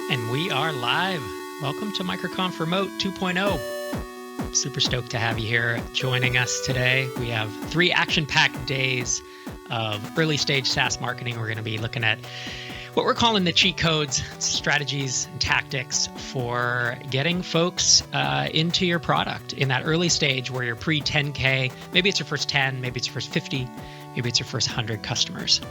And we are live. Welcome to MicroConf Remote 2.0. Super stoked to have you here joining us today. We have 3 action-packed days of early stage SaaS marketing. We're going to be looking at what we're calling the cheat codes, strategies, and tactics for getting folks into your product in that early stage where you're pre-10K. Maybe it's your first 10, maybe it's your first 50, maybe it's your first 100 customers.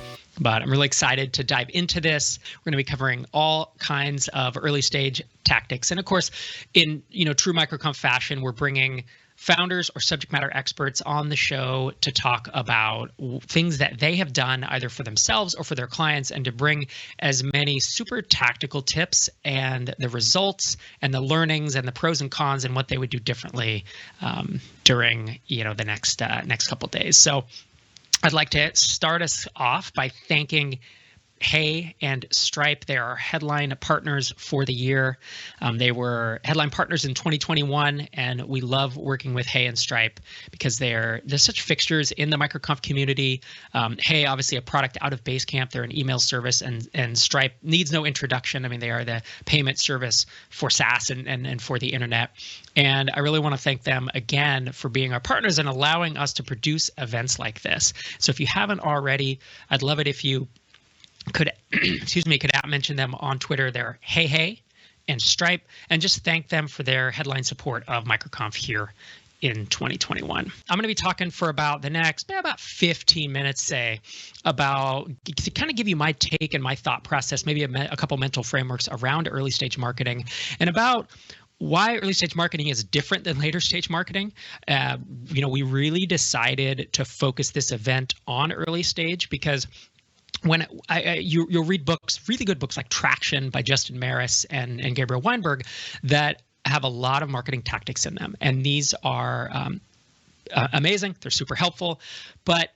But I'm really excited to dive into this. We're going to be covering all kinds of early stage tactics. And of course, in true MicroConf fashion, we're bringing founders or subject matter experts on the show to talk about things that they have done either for themselves or for their clients, and to bring as many super tactical tips and the results and the learnings and the pros and cons and what they would do differently during the next couple of days. So I'd like to start us off by thanking Hey and Stripe. They are our headline partners for the year. They were headline partners in 2021, and we love working with Hey and Stripe because they're such fixtures in the MicroConf community. Hey, obviously a product out of Basecamp. They're an email service, and Stripe needs no introduction. I mean, they are the payment service for SaaS and for the internet. And I really want to thank them again for being our partners and allowing us to produce events like this. So if you haven't already, I'd love it if you could mention them on Twitter. They're Hey and Stripe, and just thank them for their headline support of MicroConf here in 2021. I'm going to be talking for about the next 15 minutes, to kind of give you my take and my thought process, maybe a couple mental frameworks around early stage marketing, and about why early stage marketing is different than later stage marketing. We really decided to focus this event on early stage because when you'll read books, really good books like Traction by Justin Maris and Gabriel Weinberg, that have a lot of marketing tactics in them. And these are amazing. They're super helpful. But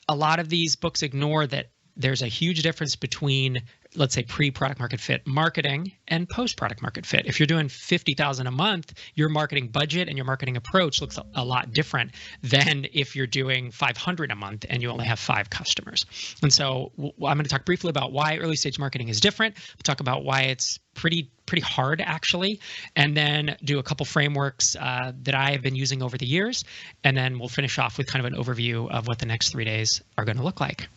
a lot of these books ignore that there's a huge difference between, let's say, pre-product market fit marketing and post-product market fit. If you're doing $50,000 a month, your marketing budget and your marketing approach looks a lot different than if you're doing $500 a month and you only have 5 customers. And so I'm going to talk briefly about why early stage marketing is different. We'll talk about why it's pretty hard, actually, and then do a couple frameworks that I have been using over the years. And then we'll finish off with kind of an overview of what the next 3 days are going to look like.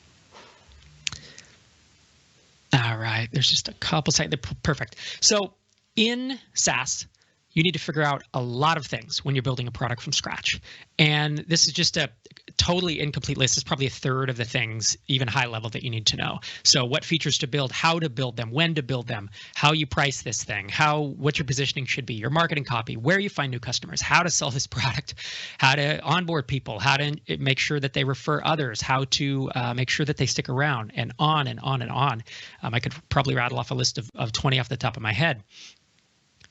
All right, there's just a couple sites. Perfect. So in SaaS, you need to figure out a lot of things when you're building a product from scratch. And this is just a totally incomplete list. It's probably a third of the things, even high level, that you need to know. So what features to build, how to build them, when to build them, how you price this thing, what your positioning should be, your marketing copy, where you find new customers, how to sell this product, how to onboard people, how to make sure that they refer others, how to make sure that they stick around, and on and on and on. I could probably rattle off a list of 20 off the top of my head.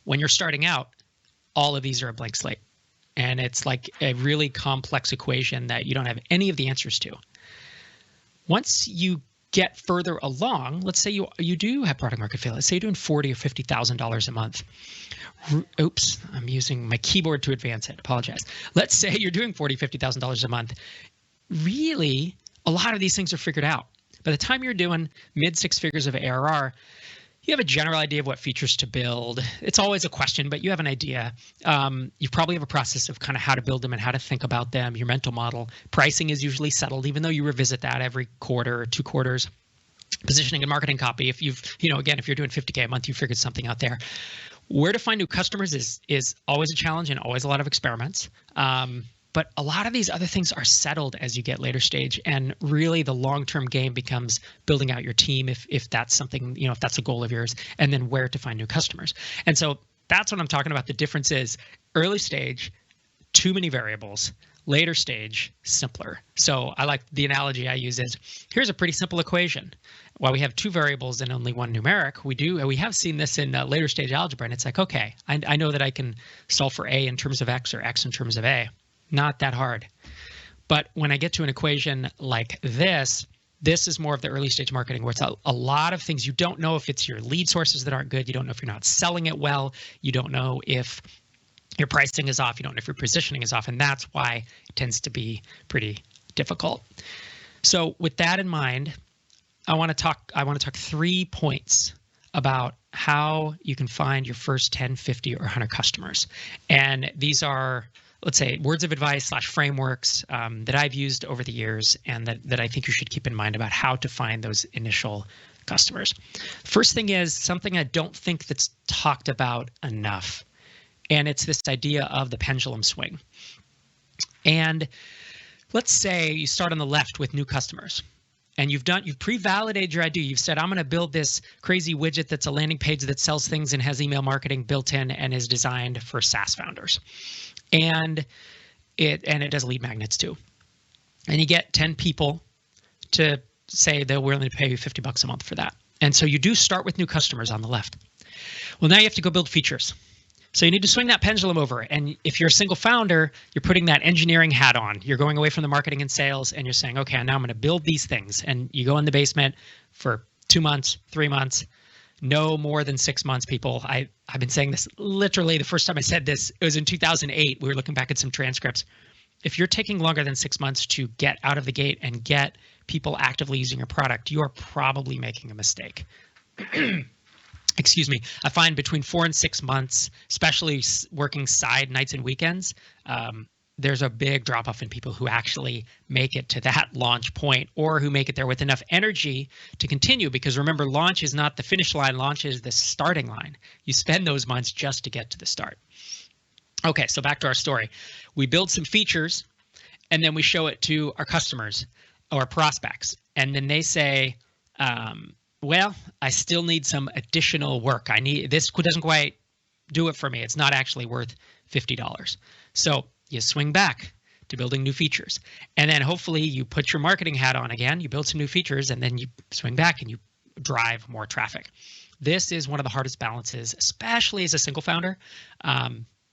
When you're starting out, all of these are a blank slate. And it's like a really complex equation that you don't have any of the answers to. Once you get further along, let's say you do have product market fit. Let's say you're doing $40,000 or $50,000 a month. Oops, I'm using my keyboard to advance it. Apologize. Let's say you're doing $40,000, $50,000 a month. Really, a lot of these things are figured out. By the time you're doing mid 6 figures of ARR, you have a general idea of what features to build. It's always a question, but you have an idea. You probably have a process of kind of how to build them and how to think about them, your mental model. Pricing is usually settled, even though you revisit that every quarter or 2 quarters. Positioning and marketing copy, if you've, again, if you're doing $50K a month, you figured something out there. Where to find new customers is always a challenge and always a lot of experiments. But a lot of these other things are settled as you get later stage, and really the long-term game becomes building out your team if that's something, if that's a goal of yours, and then where to find new customers. And so that's what I'm talking about. The difference is early stage, too many variables. Later stage, simpler. So I like the analogy I use is, here's a pretty simple equation. While we have 2 variables and only 1 numeric, we have seen this in later stage algebra, and it's like, okay, I know that I can solve for A in terms of X or X in terms of A. Not that hard. But when I get to an equation like this is more of the early stage marketing, where it's a lot of things. You don't know if it's your lead sources that aren't good. You don't know if you're not selling it well. You don't know if your pricing is off. You don't know if your positioning is off. And that's why it tends to be pretty difficult. So with that in mind, I want to talk 3 points about how you can find your first 10, 50, or 100 customers. And these are, let's say, words of advice / frameworks that I've used over the years and that I think you should keep in mind about how to find those initial customers. First thing is something I don't think that's talked about enough, and it's this idea of the pendulum swing. And let's say you start on the left with new customers, and you've pre-validated your idea. You've said, I'm going to build this crazy widget that's a landing page that sells things and has email marketing built in and is designed for SaaS founders. And it does lead magnets too. And you get 10 people to say they're willing to pay you $50 a month for that. And so you do start with new customers on the left. Well, now you have to go build features. So you need to swing that pendulum over. And if you're a single founder, you're putting that engineering hat on. You're going away from the marketing and sales, and you're saying, okay, now I'm going to build these things. And you go in the basement for 2 months, 3 months, no more than 6 months, people. I've been saying this literally the first time I said this, it was in 2008. We were looking back at some transcripts. If you're taking longer than 6 months to get out of the gate and get people actively using your product, you are probably making a mistake. Excuse me. I find between 4 and 6 months, especially working side nights and weekends, there's a big drop off in people who actually make it to that launch point, or who make it there with enough energy to continue. Because remember, launch is not the finish line. Launch is the starting line. You spend those months just to get to the start. Okay, so back to our story. We build some features, and then we show it to our customers or prospects. And then they say, well, I still need some additional work. This doesn't quite do it for me. It's not actually worth $50. So you swing back to building new features. And then hopefully you put your marketing hat on again, you build some new features, and then you swing back and you drive more traffic. This is one of the hardest balances, especially as a single founder.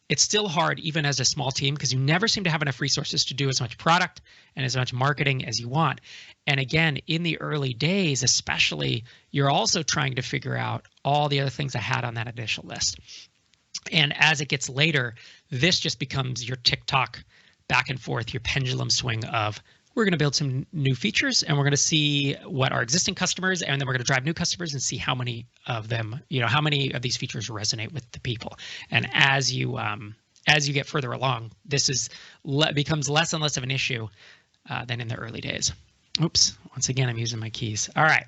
It's still hard even as a small team, because you never seem to have enough resources to do as much product and as much marketing as you want. And again, in the early days, especially, you're also trying to figure out all the other things I had on that initial list. And as it gets later, this just becomes your TikTok back and forth, your pendulum swing of, we're going to build some new features, and we're going to see what our existing customers, and then we're going to drive new customers and see how many of them, how many of these features resonate with the people. And as you get further along, this becomes less and less of an issue than in the early days. Oops, once again, I'm using my keys. All right.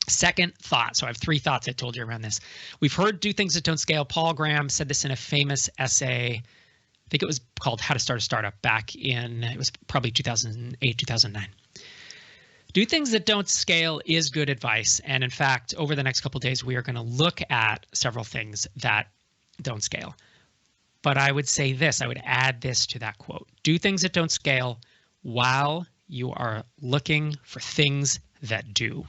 Second thought. So I have 3 thoughts I told you around this. We've heard do things that don't scale. Paul Graham said this in a famous essay. I think it was called How to Start a Startup back in, it was probably 2008, 2009. Do things that don't scale is good advice. And in fact, over the next couple of days, we are going to look at several things that don't scale. But I would say this, I would add this to that quote. Do things that don't scale while you are looking for things that do.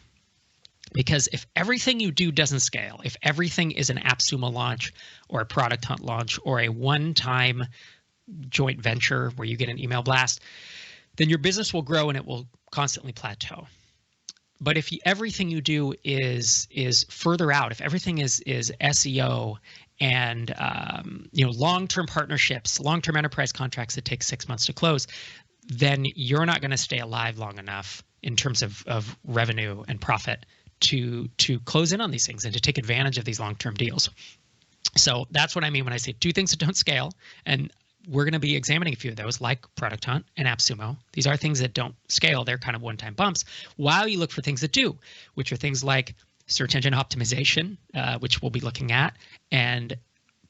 Because if everything you do doesn't scale, if everything is an AppSumo launch or a Product Hunt launch or a one-time joint venture where you get an email blast, then your business will grow and it will constantly plateau. But if everything you do is further out, if everything is SEO and long-term partnerships, long-term enterprise contracts that take 6 months to close, then you're not going to stay alive long enough in terms of revenue and profit to close in on these things and to take advantage of these long-term deals. So that's what I mean when I say do things that don't scale. And we're going to be examining a few of those, like Product Hunt and AppSumo. These are things that don't scale. They're kind of one-time bumps, while you look for things that do, which are things like search engine optimization, which we'll be looking at, and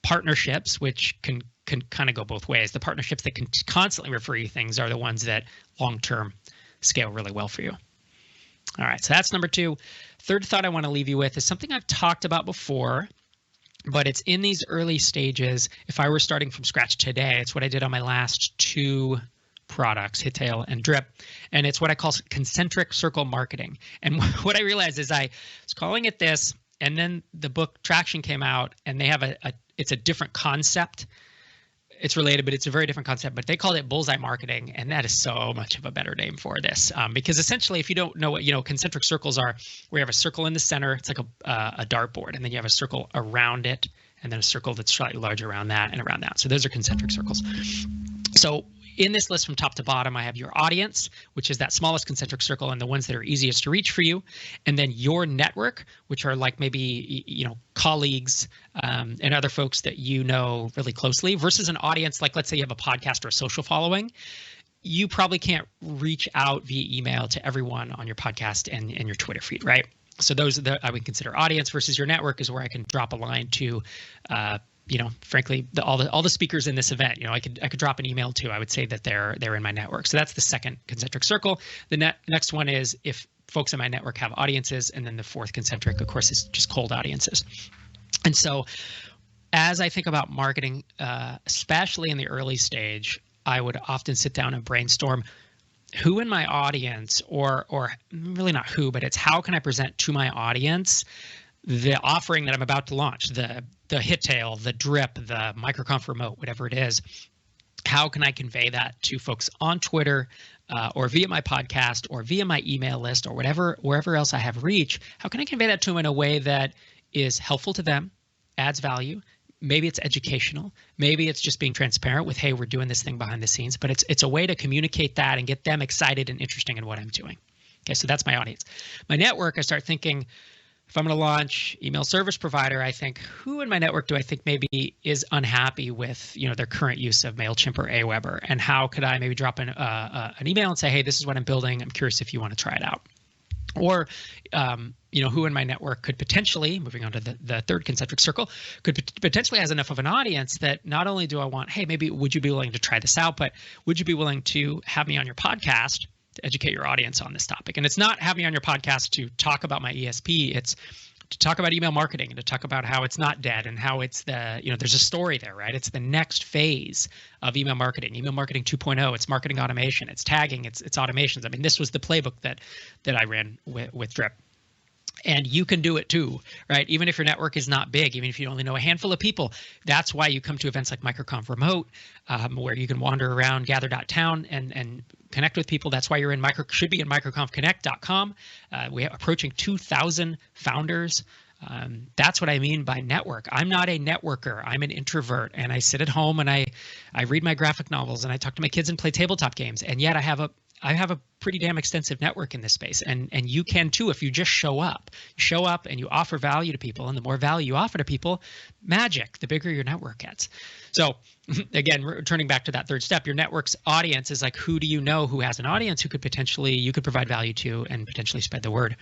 partnerships, which can kind of go both ways. The partnerships that can constantly refer you things are the ones that long-term scale really well for you. All right, so that's number 2. Third thought I want to leave you with is something I've talked about before, but it's in these early stages. If I were starting from scratch today, it's what I did on my last 2 products, Hittail and Drip, and it's what I call concentric circle marketing. And what I realized is I was calling it this, and then the book Traction came out, and they have it's a different concept. It's related, but it's a very different concept. But they called it bullseye marketing, and that is so much of a better name for this. Because essentially, if you don't know what concentric circles are, where you have a circle in the center, it's like a dartboard, and then you have a circle around it, and then a circle that's slightly larger around that and around that. So those are concentric circles. So In this list from top to bottom, I have your audience, which is that smallest concentric circle and the ones that are easiest to reach for you. And then your network, which are like maybe, colleagues and other folks that you know really closely, versus an audience like, let's say you have a podcast or a social following. You probably can't reach out via email to everyone on your podcast and your Twitter feed, right? So those are the I would consider audience. Versus your network is where I can drop a line to frankly, all the speakers in this event. I could drop an email to. I would say that they're in my network. So that's the second concentric circle. The next one is if folks in my network have audiences, and then the fourth concentric, of course, is just cold audiences. And so, as I think about marketing, especially in the early stage, I would often sit down and brainstorm who in my audience, or really not who, but it's how can I present to my audience the offering that I'm about to launch, the Hittail, the Drip, the MicroConf Remote, whatever it is. How can I convey that to folks on Twitter or via my podcast or via my email list or wherever else I have reach? How can I convey that to them in a way that is helpful to them, adds value? Maybe it's educational. Maybe it's just being transparent with, hey, we're doing this thing behind the scenes. But it's a way to communicate that and get them excited and interested in what I'm doing. Okay, so that's my audience. My network, I start thinking, if I'm going to launch email service provider, I think who in my network do I think maybe is unhappy with their current use of MailChimp or Aweber, and how could I maybe drop an email and say, hey, this is what I'm building. I'm curious if you want to try it out. Or who in my network could potentially, moving on to the third concentric circle, could potentially has enough of an audience that not only do I want, hey, maybe would you be willing to try this out, but would you be willing to have me on your podcast to educate your audience on this topic? And it's not have me on your podcast to talk about my ESP. It's to talk about email marketing and to talk about how it's not dead and how it's there's a story there, right? It's the next phase of email marketing 2.0. It's marketing automation, it's tagging, it's automations. I mean, this was the playbook that I ran with Drip. And you can do it too, right? Even if your network is not big, even if you only know a handful of people, that's why you come to events like MicroConf Remote, where you can wander around gather.town and connect with people. That's why you're should be in microconfconnect.com. We are approaching 2,000 founders. That's what I mean by network. I'm not a networker. I'm an introvert, and I sit at home and I read my graphic novels and I talk to my kids and play tabletop games. And yet I have a pretty damn extensive network in this space, and you can too if you just show up. You show up and you offer value to people, and the more value you offer to people, magic, the bigger your network gets. So again, returning back to that third step, your network's audience is like, who do you know who has an audience who you could provide value to and potentially spread the word.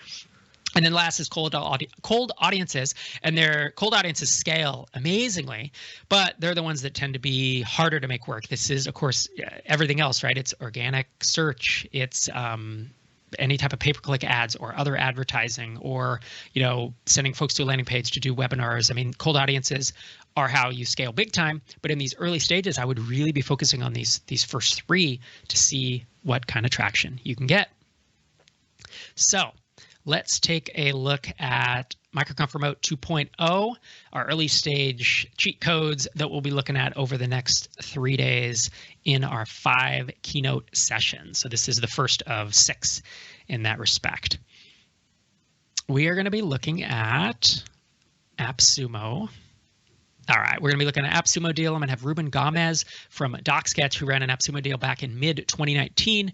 And then last is cold audiences, and their cold audiences scale amazingly, but they're the ones that tend to be harder to make work. This is, of course, everything else, right? It's organic search, it's any type of pay-per-click ads or other advertising, or sending folks to a landing page to do webinars. I mean, cold audiences are how you scale big time, but in these early stages, I would really be focusing on these first three to see what kind of traction you can get. So let's take a look at MicroConf Remote 2.0, our early stage cheat codes that we'll be looking at over the next 3 days in our 5 keynote sessions. So this is the first of 6 in that respect. We are going to be looking at AppSumo. All right, we're going to be looking at AppSumo deal. I'm going to have Ruben Gomez from DocSketch, who ran an AppSumo deal back in mid-2019.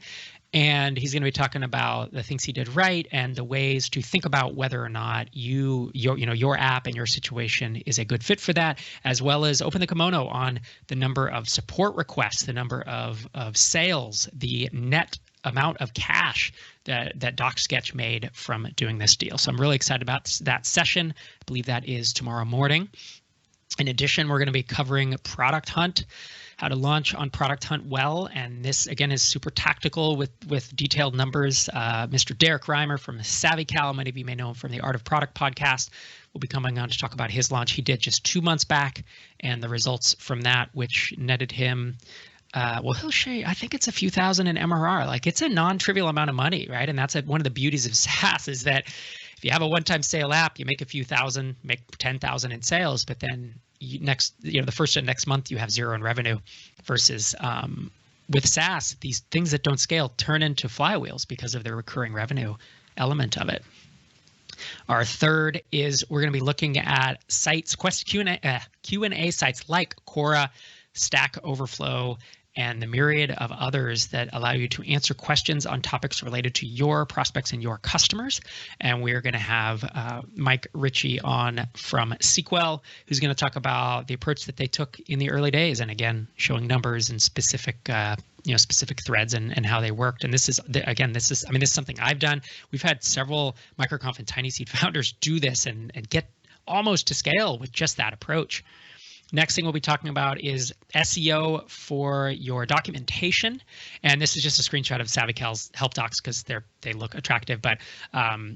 And he's going to be talking about the things he did right and the ways to think about whether or not your app and your situation is a good fit for that, as well as open the kimono on the number of support requests, the number of sales, the net amount of cash that DocSketch made from doing this deal. So I'm really excited about that session. I believe that is tomorrow morning. In addition, we're going to be covering Product Hunt, how to launch on Product Hunt well, and this again is super tactical with detailed numbers. Mr. Derek Reimer from SavvyCal, many of you may know him from the Art of Product podcast, will be coming on to talk about his launch he did just 2 months back and the results from that, which netted him. He'll show you, I think it's a few thousand in MRR. Like, it's a non-trivial amount of money, right? And that's one of the beauties of SaaS is that if you have a one-time sale app, you make a few thousand, make 10,000 in sales, but then the first of next month you have 0 in revenue. Versus with SaaS, these things that don't scale turn into flywheels because of the recurring revenue element of it. Our third is we're going to be looking at sites, Q&A sites like Quora, Stack Overflow, and the myriad of others that allow you to answer questions on topics related to your prospects and your customers. And we're going to have Mike Ritchie on from Sequel, who's going to talk about the approach that they took in the early days, and again, showing numbers and specific specific threads and how they worked. And this is something I've done. We've had several MicroConf and Tiny Seed founders do this and get almost to scale with just that approach. Next thing we'll be talking about is SEO for your documentation. And this is just a screenshot of SavvyCal's help docs because they look attractive. But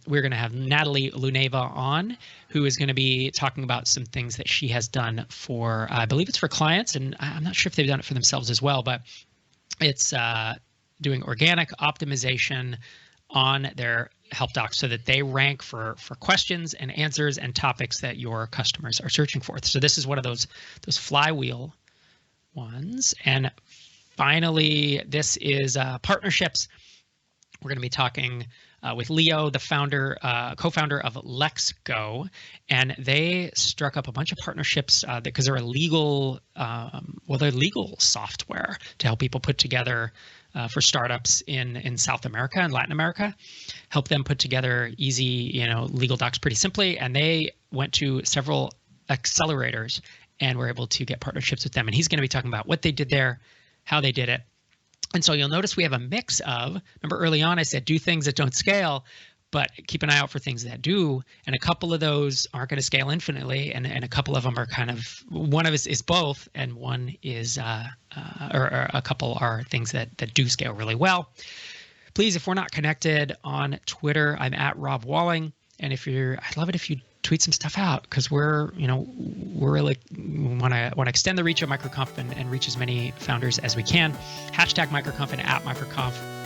we're going to have Natalie Luneva on, who is going to be talking about some things that she has done for, I believe it's for clients, and I'm not sure if they've done it for themselves as well, but it's doing organic optimization on their help docs so that they rank for questions and answers and topics that your customers are searching for. So this is one of those flywheel ones. And finally, this is partnerships. We're going to be talking with Leo, the founder, co-founder of LexGo, and they struck up a bunch of partnerships because they're a legal, they're legal software to help people put together for startups in South America and Latin America, help them put together easy, legal docs pretty simply. And they went to several accelerators and were able to get partnerships with them. And he's going to be talking about what they did there, how they did it. And so you'll notice we have a mix of, remember early on I said do things that don't scale, but keep an eye out for things that do. And a couple of those aren't going to scale infinitely. And a couple of them are kind of, one of us is both, and one is, or a couple are things that do scale really well. Please, if we're not connected on Twitter, I'm at Rob Walling. And I'd love it if you tweet some stuff out, because we're really want to extend the reach of MicroConf and reach as many founders as we can. #MicroConf and @MicroConf